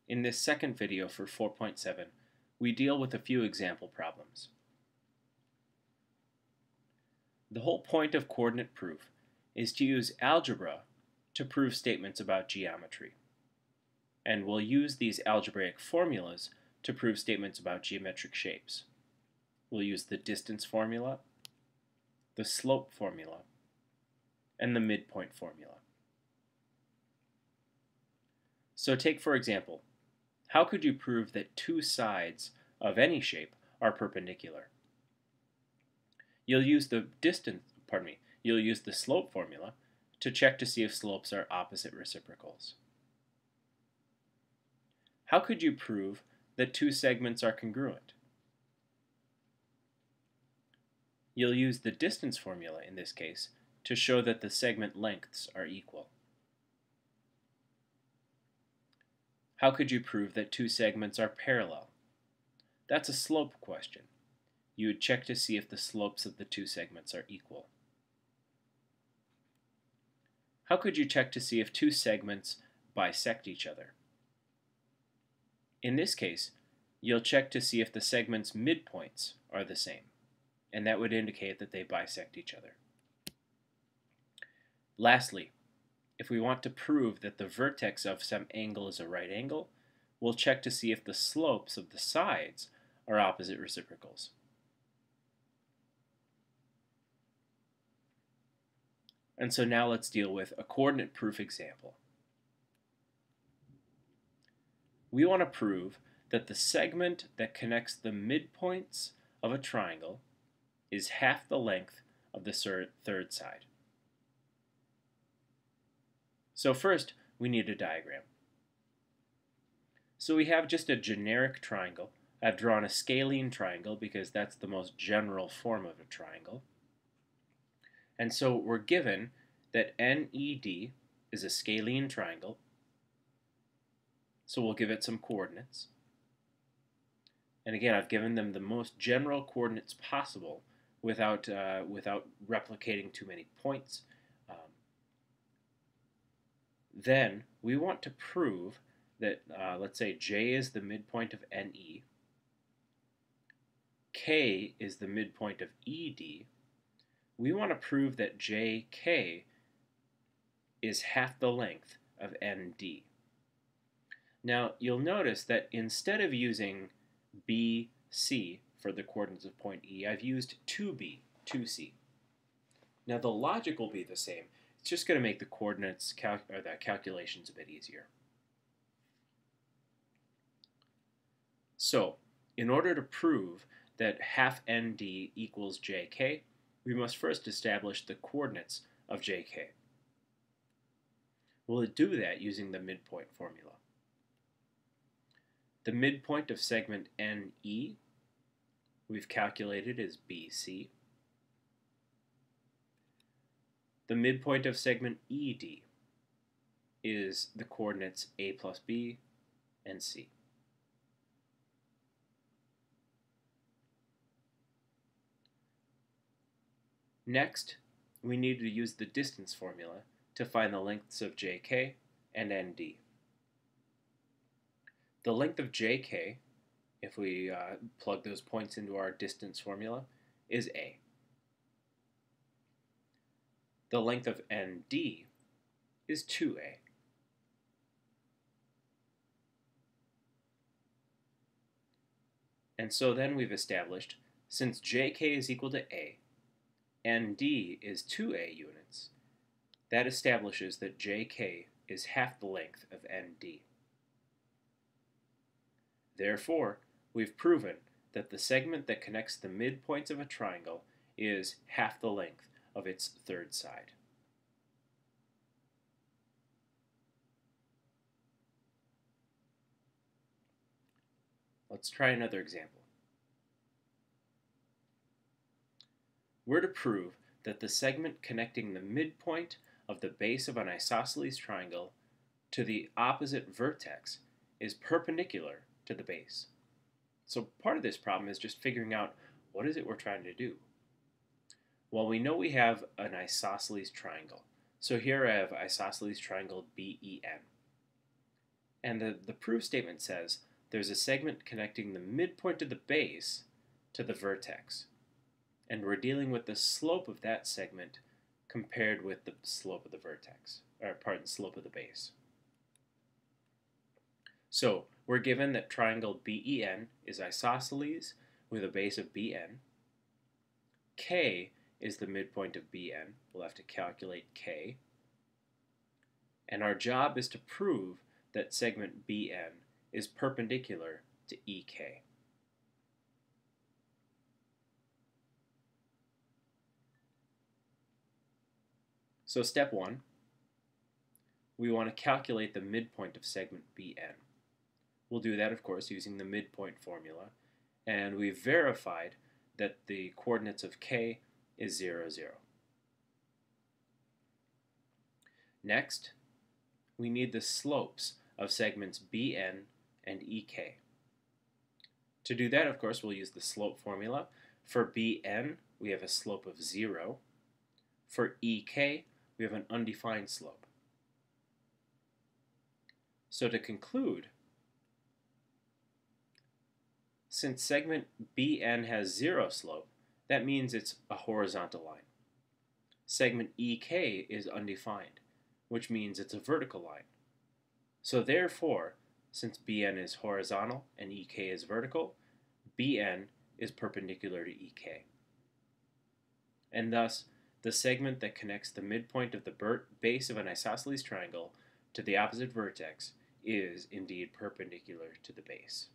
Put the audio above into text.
In this second video for 4.7, we deal with a few example problems. The whole point of coordinate proof is to use algebra to prove statements about geometry. And we'll use these algebraic formulas to prove statements about geometric shapes. We'll use the distance formula, the slope formula, and the midpoint formula. So take, for example, how could you prove that two sides of any shape are perpendicular? You'll use the slope formula to check to see if slopes are opposite reciprocals. How could you prove that two segments are congruent? You'll use the distance formula in this case to show that the segment lengths are equal. How could you prove that two segments are parallel? That's a slope question. You would check to see if the slopes of the two segments are equal. How could you check to see if two segments bisect each other? In this case, you'll check to see if the segments' midpoints are the same, and that would indicate that they bisect each other. Lastly, if we want to prove that the vertex of some angle is a right angle, we'll check to see if the slopes of the sides are opposite reciprocals. And so now let's deal with a coordinate proof example. We want to prove that the segment that connects the midpoints of a triangle is half the length of the third side. So first, we need a diagram. So we have just a generic triangle. I've drawn a scalene triangle because that's the most general form of a triangle. And so we're given that NED is a scalene triangle. So we'll give it some coordinates. And again, I've given them the most general coordinates possible without replicating too many points. Then we want to prove that, let's say J is the midpoint of NE, K is the midpoint of ED. We want to prove that JK is half the length of ND. Now, you'll notice that instead of using BC for the coordinates of point E, I've used 2B, 2C. Now, the logic will be the same. It's just going to make the coordinates the calculations a bit easier. So, in order to prove that half ND equals JK, we must first establish the coordinates of JK. We'll do that using the midpoint formula. The midpoint of segment NE we've calculated as BC. The midpoint of segment ED is the coordinates A plus B and C. Next, we need to use the distance formula to find the lengths of JK and ND. The length of JK, if we plug those points into our distance formula, is A. The length of ND is 2A. And so then we've established, since JK is equal to A, ND is 2A units, that establishes that JK is half the length of ND. Therefore, we've proven that the segment that connects the midpoints of a triangle is half the length of its third side. Let's try another example. We're to prove that the segment connecting the midpoint of the base of an isosceles triangle to the opposite vertex is perpendicular to the base. So part of this problem is just figuring out what is it we're trying to do. Well, we know we have an isosceles triangle. So here I have isosceles triangle BEN. And the proof statement says there's a segment connecting the midpoint of the base to the vertex. And we're dealing with the slope of that segment compared with the slope of the vertex, or pardon, slope of the base. So we're given that triangle BEN is isosceles with a base of BN. K is the midpoint of BN. We'll have to calculate K. And our job is to prove that segment BN is perpendicular to EK. So step 1, we want to calculate the midpoint of segment BN. We'll do that, of course, using the midpoint formula, and we've verified that the coordinates of K is 0, 0. Next, we need the slopes of segments BN and EK. To do that, of course, we'll use the slope formula. For BN, we have a slope of 0. For EK, we have an undefined slope. So to conclude, since segment BN has 0 slope, that means it's a horizontal line. Segment EK is undefined, which means it's a vertical line. So therefore, since BN is horizontal and EK is vertical, BN is perpendicular to EK. And thus, the segment that connects the midpoint of the base of an isosceles triangle to the opposite vertex is indeed perpendicular to the base.